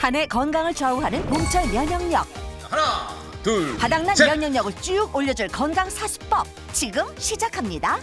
한 해 건강을 좌우하는 봄철 면역력. 하나, 둘, 바닥난 셋. 면역력을 쭉 올려줄 건강 사수법 지금 시작합니다.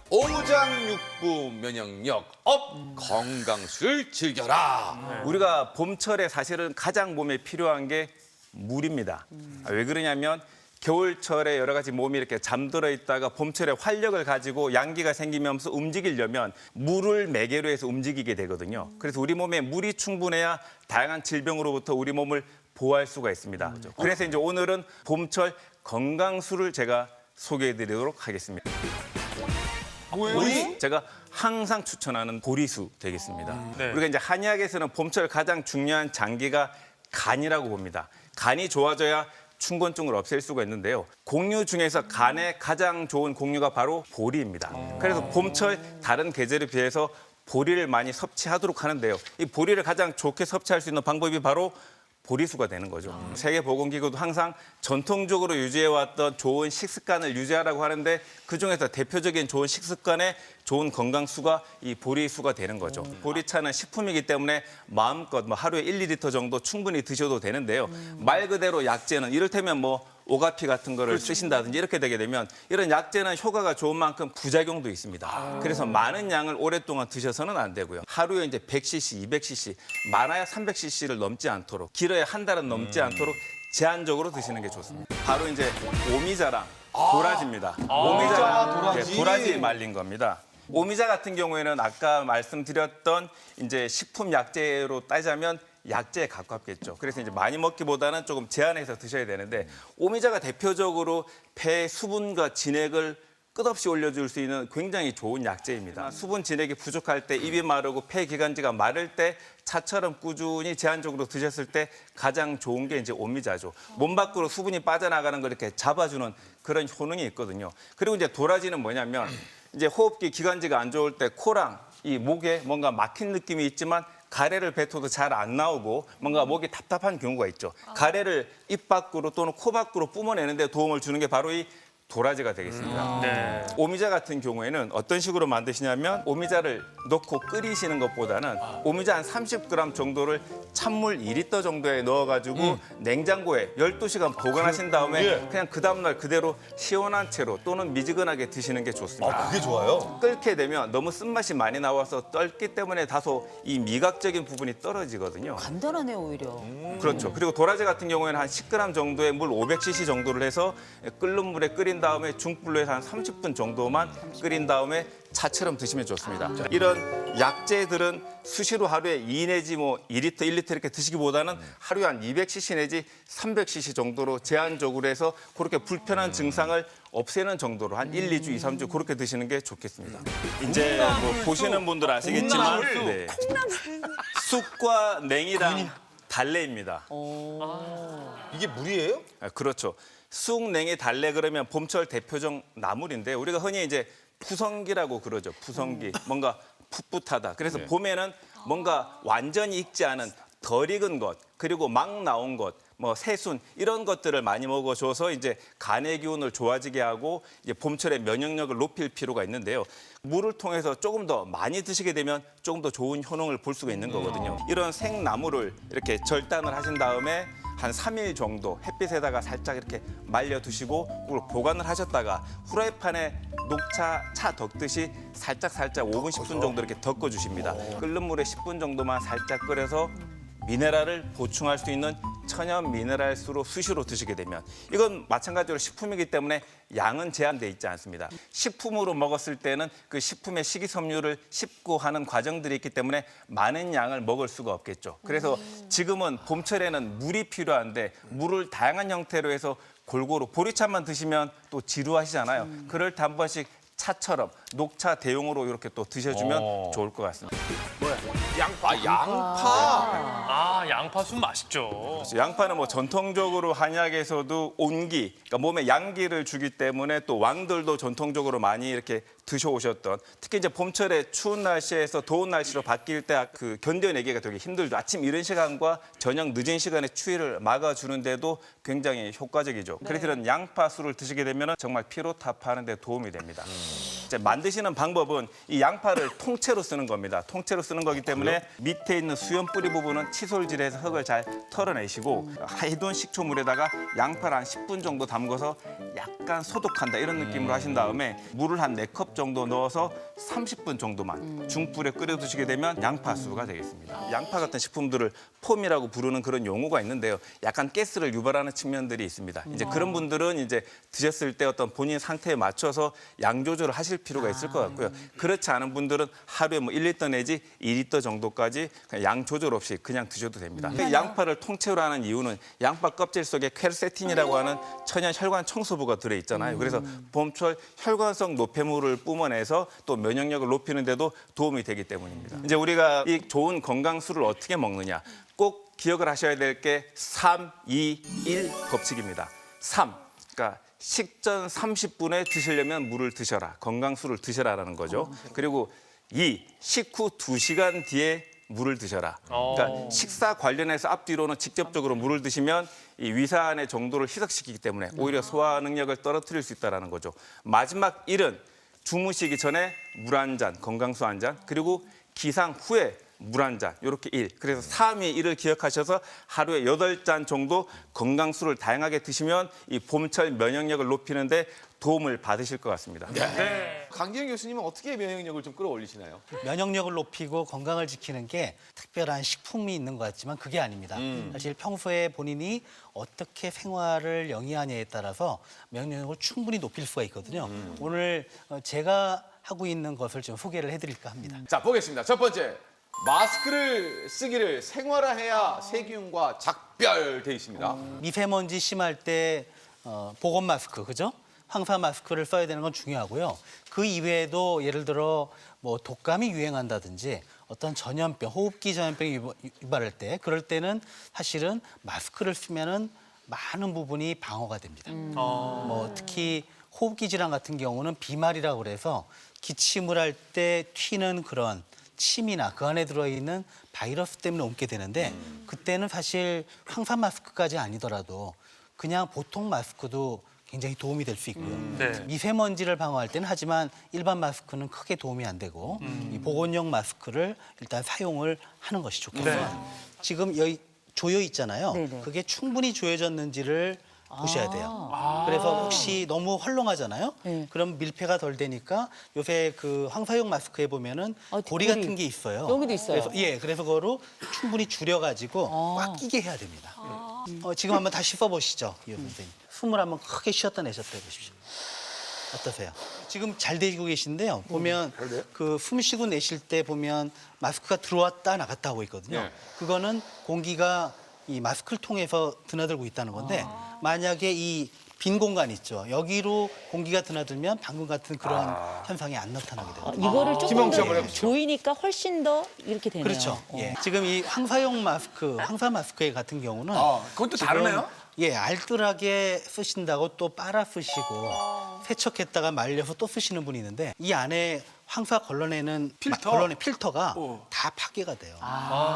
오장육부 면역력 업, 건강술 즐겨라. 우리가 봄철에 사실은 가장 몸에 필요한 게 물입니다. 왜 그러냐면 겨울철에 여러 가지 몸이 이렇게 잠들어 있다가 봄철에 활력을 가지고 양기가 생기면서 움직이려면 물을 매개로 해서 움직이게 되거든요. 그래서 우리 몸에 물이 충분해야 다양한 질병으로부터 우리 몸을 보호할 수가 있습니다. 그래서 이제 오늘은 봄철 건강술을 제가 소개해 드리도록 하겠습니다. 뭐예요? 제가 항상 추천하는 보리수 되겠습니다. 우리가 이제 한의학에서는 봄철 가장 중요한 장기가 간이라고 봅니다. 간이 좋아져야 충곤증을 없앨 수가 있는데요. 공유 중에서 간에 가장 좋은 공유가 바로 보리입니다. 그래서 봄철 다른 계절에 비해서 보리를 많이 섭취하도록 하는데요. 이 보리를 가장 좋게 섭취할 수 있는 방법이 바로 보리수가 되는 거죠. 세계보건기구도 항상 전통적으로 유지해왔던 좋은 식습관을 유지하라고 하는데 그중에서 대표적인 좋은 식습관에 좋은 건강수가 이 보리수가 되는 거죠. 보리차는 식품이기 때문에 마음껏 하루에 1, 2리터 정도 충분히 드셔도 되는데요. 말 그대로 약재는 이를테면 오가피 같은 거를 쓰신다든지 이렇게 되게 되면 이런 약재는 효과가 좋은 만큼 부작용도 있습니다. 그래서 많은 양을 오랫동안 드셔서는 안 되고요. 하루에 이제 100cc, 200cc, 많아야 300cc를 넘지 않도록, 길어야 한 달은 넘지 않도록 제한적으로 드시는 게 좋습니다. 바로 이제 오미자랑 도라지입니다. 오미자랑 도라지. 도라지 말린 겁니다. 오미자 같은 경우에는 아까 말씀드렸던 이제 식품 약재로 따지자면 약재에 가깝겠죠. 그래서 이제 많이 먹기보다는 조금 제한해서 드셔야 되는데 오미자가 대표적으로 폐 수분과 진액을 끝없이 올려줄 수 있는 굉장히 좋은 약재입니다. 수분 진액이 부족할 때 입이 마르고 폐 기관지가 마를 때 차처럼 꾸준히 제한적으로 드셨을 때 가장 좋은 게 이제 오미자죠. 몸 밖으로 수분이 빠져나가는 걸 이렇게 잡아주는 그런 효능이 있거든요. 그리고 이제 도라지는 뭐냐면 이제 호흡기 기관지가 안 좋을 때 코랑 이 목에 뭔가 막힌 느낌이 있지만 가래를 뱉어도 잘 안 나오고 뭔가 목이 답답한 경우가 있죠. 가래를 입 밖으로 또는 코 밖으로 뿜어내는 데 도움을 주는 게 바로 이 도라지가 되겠습니다. 오미자 같은 경우에는 어떤 식으로 만드시냐면 오미자를 넣고 끓이시는 것보다는 오미자 한 30g 정도를 찬물 2리터 정도에 넣어가지고 냉장고에 12시간 보관하신 다음에 그냥 그 다음날 그대로 시원한 채로 또는 미지근하게 드시는 게 좋습니다. 그게 좋아요? 끓게 되면 너무 쓴맛이 많이 나와서 떫기 때문에 다소 이 미각적인 부분이 떨어지거든요. 간단하네 오히려. 그렇죠. 그리고 도라지 같은 경우에는 한 10g 정도의 물 500cc 정도를 해서 끓는 물에 끓인 다음에 중불로 해서 한 30분 정도만 끓인 다음에 차처럼 드시면 좋습니다. 이런 약재들은 수시로 하루에 2 내지 2리터, 1리터 이렇게 드시기보다는 하루에 한 200cc 내지 300cc 정도로 제한적으로 해서 그렇게 불편한 증상을 없애는 정도로 한 1, 2주, 2, 3주 그렇게 드시는 게 좋겠습니다. 이제 보시는 분들 아시겠지만 네. 쑥과 냉이랑 달래입니다. 이게 물이에요? 그렇죠. 쑥, 냉이, 달래 그러면 봄철 대표적 나물인데 우리가 흔히 이제 푸성기라고 그러죠. 푸성기. 뭔가 풋풋하다. 그래서 봄에는 뭔가 완전히 익지 않은 덜 익은 것, 그리고 막 나온 것, 새순 이런 것들을 많이 먹어줘서 이제 간의 기운을 좋아지게 하고 이제 봄철에 면역력을 높일 필요가 있는데요. 물을 통해서 조금 더 많이 드시게 되면 조금 더 좋은 효능을 볼 수가 있는 거거든요. 이런 생나물을 이렇게 절단을 하신 다음에 한 3일 정도 햇빛에다가 살짝 이렇게 말려 두시고 그걸 보관을 하셨다가 후라이팬에 녹차 차 덮듯이 살짝 5분, 10분 정도 이렇게 덮어 주십니다. 끓는 물에 10분 정도만 살짝 끓여서 미네랄을 보충할 수 있는 천연 미네랄수로 수시로 드시게 되면 이건 마찬가지로 식품이기 때문에 양은 제한돼 있지 않습니다. 식품으로 먹었을 때는 그 식품의 식이섬유를 씹고 하는 과정들이 있기 때문에 많은 양을 먹을 수가 없겠죠. 그래서 지금은 봄철에는 물이 필요한데 물을 다양한 형태로 해서 골고루 보리차만 드시면 또 지루하시잖아요. 그럴 때 한 번씩 차처럼 녹차 대용으로 이렇게 또 드셔주면 좋을 것 같습니다. 양파. 양파순 맛있죠. 양파는 전통적으로 한약에서도 온기, 그러니까 몸에 양기를 주기 때문에 또 왕들도 전통적으로 많이 이렇게 드셔오셨던, 특히 이제 봄철에 추운 날씨에서 더운 날씨로 바뀔 때 그 견뎌내기가 되게 힘들죠. 아침 이른 시간과 저녁 늦은 시간에 추위를 막아주는데도 굉장히 효과적이죠. 그래서 이런 양파술을 드시게 되면 정말 피로 타파하는 데 도움이 됩니다. 이제 만드시는 방법은 이 양파를 통째로 쓰는 겁니다. 통째로 쓰는 거기 때문에 밑에 있는 수염 뿌리 부분은 칫솔질해서 흙을 잘 털어내시고 해둔 식초물에다가 양파를 한 10분 정도 담궈서 약간 소독한다 이런 느낌으로 하신 다음에 물을 한 4컵 정도 넣어서 30분 정도만 중불에 끓여 두시게 되면 양파수가 되겠습니다. 양파 같은 식품들을 폼이라고 부르는 그런 용어가 있는데요. 약간 가스를 유발하는 측면들이 있습니다. 이제 그런 분들은 이제 드셨을 때 어떤 본인 상태에 맞춰서 양 조절을 하실 필요가 있을 것 같고요. 그렇지 않은 분들은 하루에 뭐 1리터 내지 2리터 정도까지 그냥 양 조절 없이 그냥 드셔도 됩니다. 양파를 통째로 하는 이유는 양파 껍질 속에 퀘르세틴이라고 하는 천연 혈관 청소부가 들어 있잖아요. 그래서 봄철 혈관성 노폐물을 뿜어내서 또 면역력을 높이는 데도 도움이 되기 때문입니다. 이제 우리가 이 좋은 건강술을 어떻게 먹느냐? 꼭 기억을 하셔야 될 게 3, 2, 1 법칙입니다. 3, 그러니까 식전 30분에 드시려면 물을 드셔라. 건강술을 드셔라라는 거죠. 그리고 2, 식후 2시간 뒤에 물을 드셔라. 그러니까 식사 관련해서 앞뒤로는 직접적으로 물을 드시면 이 위산의 정도를 희석시키기 때문에 오히려 소화 능력을 떨어뜨릴 수 있다는 거죠. 마지막 1은 주무시기 전에 물 한 잔, 건강수 한 잔, 그리고 기상 후에 물 한 잔, 이렇게 1. 그래서 3위 1을 기억하셔서 하루에 8잔 정도 건강수를 다양하게 드시면 이 봄철 면역력을 높이는 데 도움을 받으실 것 같습니다. 강기영 교수님은 어떻게 면역력을 좀 끌어올리시나요? 면역력을 높이고 건강을 지키는 게 특별한 식품이 있는 것 같지만 그게 아닙니다. 사실 평소에 본인이 어떻게 생활을 영위하냐에 따라서 면역력을 충분히 높일 수가 있거든요. 오늘 제가 하고 있는 것을 좀 소개를 해드릴까 합니다. 자, 보겠습니다. 첫 번째, 마스크를 쓰기를 생활화해야 세균과 작별돼 있습니다. 미세먼지 심할 때 보건 마스크, 그죠? 황사 마스크를 써야 되는 건 중요하고요. 그 이외에도 예를 들어 뭐 독감이 유행한다든지 어떤 전염병, 호흡기 전염병이 유발할 때 그럴 때는 사실은 마스크를 쓰면은 많은 부분이 방어가 됩니다. 뭐 특히 호흡기 질환 같은 경우는 비말이라고 그래서 기침을 할 때 튀는 그런 침이나 그 안에 들어있는 바이러스 때문에 옮게 되는데 그때는 사실 황사 마스크까지 아니더라도 그냥 보통 마스크도 굉장히 도움이 될 수 있고요. 미세먼지를 방어할 때는 하지만 일반 마스크는 크게 도움이 안 되고 이 보건용 마스크를 일단 사용을 하는 것이 좋겠어요. 지금 여기 조여 있잖아요. 그게 충분히 조여졌는지를 보셔야 돼요. 그래서 혹시 너무 헐렁하잖아요. 그럼 밀폐가 덜 되니까 요새 그 황사용 마스크에 보면은 고리 같은 게 있어요. 여기도 있어요. 그래서 그거로 충분히 줄여가지고 꽉 끼게 해야 됩니다. 지금 한번 다시 써보시죠, 이 선생님. 숨을 한번 크게 쉬었다 내쉬었다 해보십시오. 어떠세요? 지금 잘 되고 계신데요. 보면 그 숨 쉬고 내쉴 때 보면 마스크가 들어왔다 나갔다 하고 있거든요. 그거는 공기가 이 마스크를 통해서 드나들고 있다는 건데 만약에 이 빈 공간 있죠. 여기로 공기가 드나들면 방금 같은 그런 현상이 안 나타나게 됩니다. 이거를 조금 시범 시험을 더 해보시죠. 조이니까 훨씬 더 이렇게 되네요. 그렇죠. 예. 지금 이 황사용 마스크, 황사 마스크 같은 경우는 그건 또 지금, 다르네요? 예, 알뜰하게 쓰신다고 또 빨아 쓰시고 세척했다가 말려서 또 쓰시는 분이 있는데 이 안에 황사 걸러내는 필터가 다 파괴가 돼요.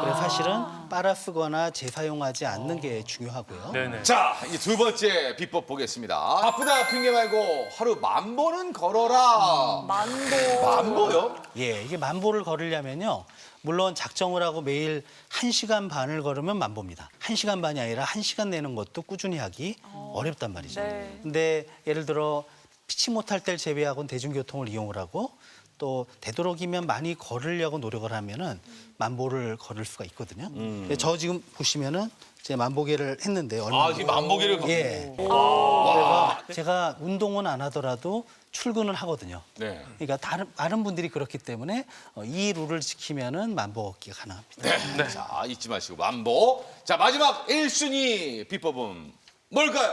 그래서 사실은 빨아 쓰거나 재사용하지 않는 게 중요하고요. 자, 이제 두 번째 비법 보겠습니다. 바쁘다 핑계 말고 하루 10,000보는 걸어라. 만보요? 예, 이게 10,000보를 걸으려면요. 물론 작정을 하고 매일 1시간 반을 걸으면 10,000보입니다. 1시간 반이 아니라 1시간 내는 것도 꾸준히 하기 어렵단 말이죠. 근데 예를 들어 피치 못할 때를 제외하고는 대중교통을 이용을 하고 또 되도록이면 많이 걸으려고 노력을 하면은 10,000보를 걸을 수가 있거든요. 저 지금 보시면은 제 만보기를 했는데 얼마 지금 만보기를 예. 그래서 제가 운동은 안 하더라도 출근을 하거든요. 네. 그러니까 다른 분들이 그렇기 때문에 이 룰을 지키면은 만보 걷기가 가능합니다. 자, 잊지 마시고 만보. 자, 마지막 1순위 비법은 뭘까요?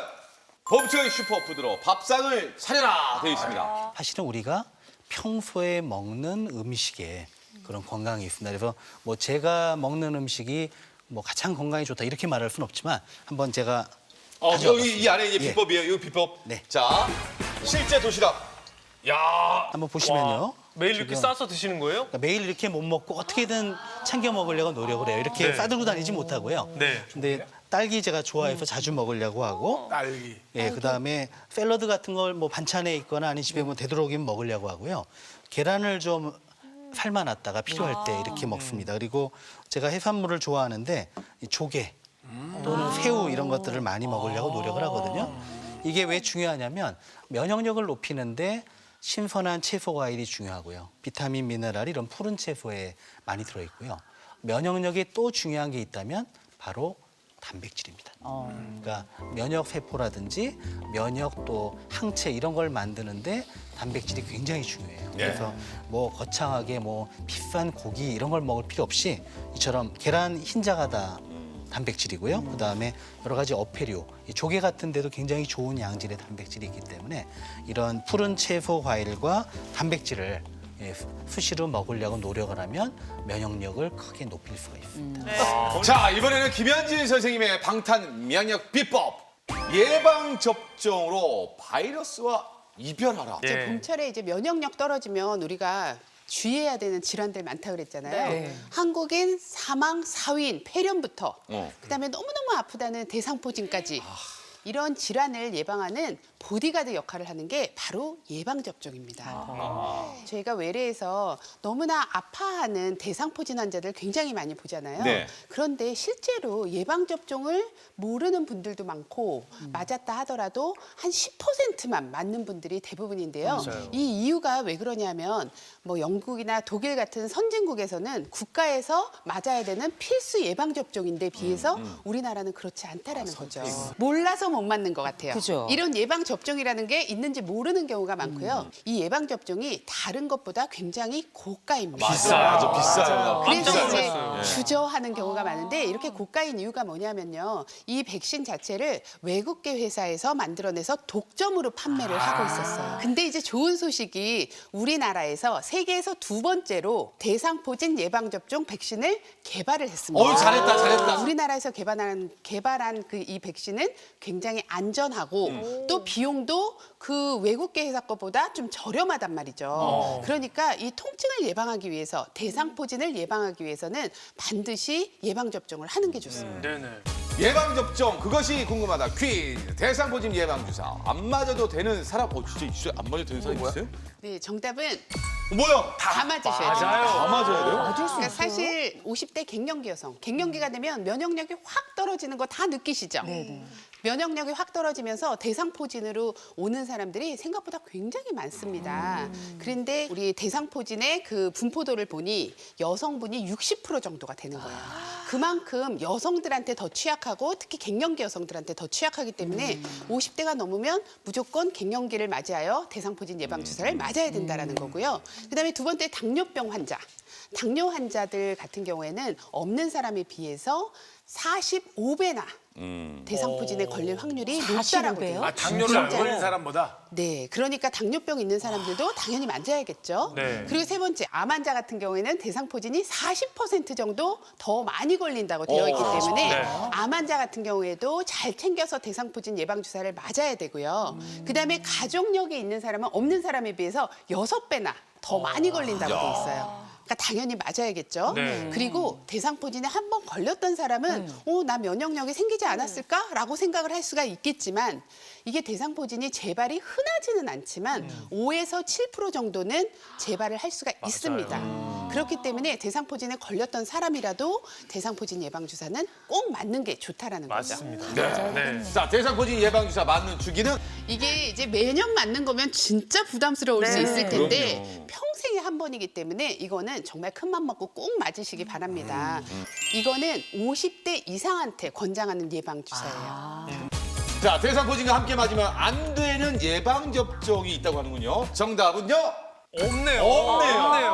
봄철 슈퍼푸드로 밥상을 차려라 되어 있습니다. 사실은 우리가 평소에 먹는 음식에 그런 건강이 있습니다. 그래서 뭐 제가 먹는 음식이 뭐 가장 건강에 좋다 이렇게 말할 수는 없지만 한번 제가 여기 이 안에 이제 예. 비법이에요. 이 비법. 네. 자, 실제 도시락. 야, 한번 보시면요. 매일 이렇게 싸서 드시는 거예요? 그러니까 매일 이렇게 못 먹고 어떻게든 챙겨 먹으려고 노력을 해요. 이렇게 네. 싸들고 다니지 못하고요. 네. 근데 딸기 제가 좋아해서 자주 먹으려고 하고 딸기. 예, 그다음에 샐러드 같은 걸 뭐 반찬에 있거나 아니 집에 뭐 되도록이면 먹으려고 하고요. 계란을 좀 삶아놨다가 필요할 때 이렇게 먹습니다. 그리고 제가 해산물을 좋아하는데 이 조개 또는 새우 이런 것들을 많이 먹으려고 노력을 하거든요. 이게 왜 중요하냐면 면역력을 높이는데 신선한 채소 과일이 중요하고요. 비타민, 미네랄 이런 푸른 채소에 많이 들어있고요. 면역력에 또 중요한 게 있다면 바로 단백질입니다. 그러니까 면역 세포라든지 면역 또 항체 이런 걸 만드는데 단백질이 굉장히 중요해요. 그래서 뭐 거창하게 뭐 비싼 고기 이런 걸 먹을 필요 없이 이처럼 계란 흰자가 다 단백질이고요. 그다음에 여러 가지 어패류, 이 조개 같은 데도 굉장히 좋은 양질의 단백질이 있기 때문에 이런 푸른 채소 과일과 단백질을 수시로 먹으려고 노력을 하면 면역력을 크게 높일 수가 있습니다. 자, 이번에는 김현진 선생님의 방탄 면역 비법. 예방 접종으로 바이러스와 이별하라. 예. 봄철에 이제 면역력 떨어지면 우리가 주의해야 되는 질환들 많다 그랬잖아요. 네. 한국인 사망 4위인 폐렴부터 그다음에 너무너무 아프다는 대상포진까지 이런 질환을 예방하는 보디가드 역할을 하는 게 바로 예방접종입니다. 저희가 외래에서 너무나 아파하는 대상포진 환자들 굉장히 많이 보잖아요. 네. 그런데 실제로 예방접종을 모르는 분들도 많고 맞았다 하더라도 한 10%만 맞는 분들이 대부분인데요. 이 이유가 왜 그러냐면 뭐 영국이나 독일 같은 선진국에서는 국가에서 맞아야 되는 필수 예방접종인데 비해서 우리나라는 그렇지 않다라는 거죠. 몰라서 못 맞는 것 같아요. 그죠. 이런 예방접종이라는 게 있는지 모르는 경우가 많고요. 이 예방접종이 다른 것보다 굉장히 고가입니다. 비싸요. 비싸요. 그래서 깜짝 이제 놀랐어요. 주저하는 경우가 많은데 이렇게 고가인 이유가 뭐냐면요. 이 백신 자체를 외국계 회사에서 만들어내서 독점으로 판매를 하고 있었어요. 근데 이제 좋은 소식이 우리나라에서 세계에서 두 번째로 대상포진 예방접종 백신을 개발을 했습니다. 어우, 잘했다, 잘했다. 우리나라에서 개발한 그 이 백신은 굉장히 안전하고 또 비용도 그 외국계 회사 것보다 좀 저렴하단 말이죠. 그러니까 이 통증을 예방하기 위해서 대상포진을 예방하기 위해서는 반드시 예방접종을 하는 게 좋습니다. 네네. 예방접종, 그것이 궁금하다. 퀴즈. 대상포진 예방주사. 안 맞아도 되는 사람, 진짜 있어요? 안 맞아도 되는 사람 있어요? 네, 정답은 뭐야? 다 맞으셔야 돼요. 다 맞아야 돼요? 그러니까 사실 50대 갱년기 여성, 갱년기가 되면 면역력이 확 떨어지는 거 다 느끼시죠? 면역력이 확 떨어지면서 대상포진으로 오는 사람들이 생각보다 굉장히 많습니다. 그런데 우리 대상포진의 그 분포도를 보니 여성분이 60% 정도가 되는 거예요. 그만큼 여성들한테 더 취약하고 특히 갱년기 여성들한테 더 취약하기 때문에 50대가 넘으면 무조건 갱년기를 맞이하여 대상포진 예방주사를 맞아야 된다는 거고요. 그다음에 두 번째 당뇨병 환자. 당뇨 환자들 같은 경우에는 없는 사람에 비해서 45배나 대상포진에 걸릴 확률이 높다라고 돼요. 아, 당뇨를 안 걸린 사람보다? 네, 그러니까 당뇨병 있는 사람들도 당연히 맞아야겠죠. 네. 그리고 세 번째, 암 환자 같은 경우에는 대상포진이 40% 정도 더 많이 걸린다고 되어 있기 때문에 네. 암 환자 같은 경우에도 잘 챙겨서 대상포진 예방주사를 맞아야 되고요. 그다음에 가족력이 있는 사람은 없는 사람에 비해서 6배나 더 많이 걸린다고 돼 있어요. 그러니까 당연히 맞아야겠죠. 네. 그리고 대상포진에 한 번 걸렸던 사람은 나 면역력이 생기지 않았을까라고 생각을 할 수가 있겠지만 이게 대상포진이 재발이 흔하지는 않지만 5에서 7% 정도는 재발을 할 수가 있습니다. 그렇기 때문에 대상포진에 걸렸던 사람이라도 대상포진 예방주사는 꼭 맞는 게 좋다라는 거죠. 맞습니다. 네. 자, 대상포진 예방주사 맞는 주기는? 이게 이제 매년 맞는 거면 진짜 부담스러울 수 있을 텐데 그럼요. 평생에 한 번이기 때문에 이거는 정말 큰 맘 먹고 꼭 맞으시기 바랍니다. 이거는 50대 이상한테 권장하는 예방주사예요. 자, 대상포진과 함께 맞으면 안 되는 예방접종이 있다고 하는군요. 정답은요? 없네요. 없네요. 없네요.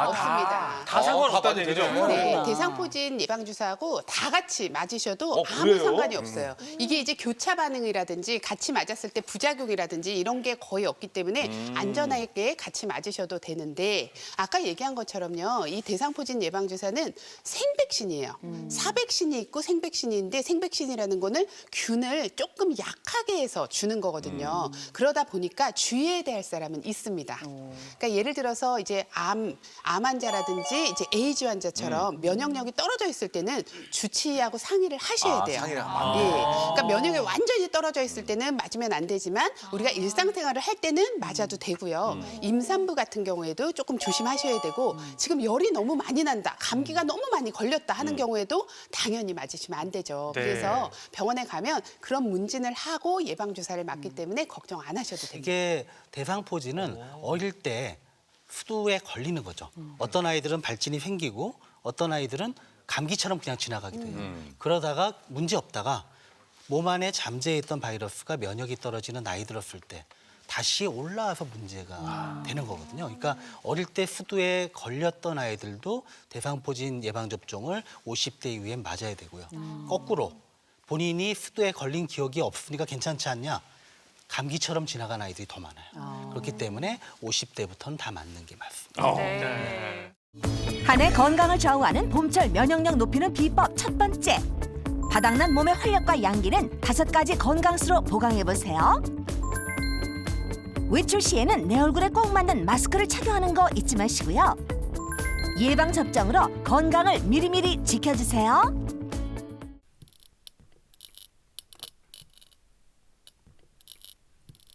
없습니다. 다 상관없다는 맞아도 얘기죠. 되네요. 네, 대상포진 예방주사하고 다 같이 맞으셔도 아무 그래요? 상관이 없어요. 이게 이제 교차 반응이라든지 같이 맞았을 때 부작용이라든지 이런 게 거의 없기 때문에 안전하게 같이 맞으셔도 되는데 아까 얘기한 것처럼요. 이 대상포진 예방주사는 생백신이에요. 사백신이 있고 생백신이 있는데 생백신이라는 거는 균을 조금 약하게 해서 주는 거거든요. 그러다 보니까 주의해야 될 사람은 있습니다. 그러니까 예를 들어서 이제 암 환자라든지 이제 에이즈 환자처럼 면역력이 떨어져 있을 때는 주치의하고 상의를 하셔야 돼요. 상의를 그러니까 면역력이 완전히 떨어져 있을 때는 맞으면 안 되지만 우리가 일상생활을 할 때는 맞아도 되고요. 임산부 같은 경우에도 조금 조심하셔야 되고 지금 열이 너무 많이 난다, 감기가 너무 많이 걸렸다 하는 경우에도 당연히 맞으시면 안 되죠. 네. 그래서 병원에 가면 그런 문진을 하고 예방주사를 맞기 때문에 걱정 안 하셔도 됩니다. 이게 대상포진은 어릴 때 수두에 걸리는 거죠. 어떤 아이들은 발진이 생기고 어떤 아이들은 감기처럼 그냥 지나가기도 해요. 그러다가 문제 없다가 몸 안에 잠재해 있던 바이러스가 면역이 떨어지는 나이 들었을 때 다시 올라와서 문제가 되는 거거든요. 그러니까 어릴 때 수두에 걸렸던 아이들도 대상포진 예방접종을 50대 이후엔 맞아야 되고요. 거꾸로 본인이 수두에 걸린 기억이 없으니까 괜찮지 않냐? 감기처럼 지나간 아이들이 더 많아요. 그렇기 때문에 50대부터는 다 맞는 게 맞습니다. 한 해 건강을 좌우하는 봄철 면역력 높이는 비법 첫 번째. 바닥난 몸의 활력과 양기는 5가지 건강수로 보강해보세요. 외출 시에는 내 얼굴에 꼭 맞는 마스크를 착용하는 거 잊지 마시고요. 예방접종으로 건강을 미리미리 지켜주세요.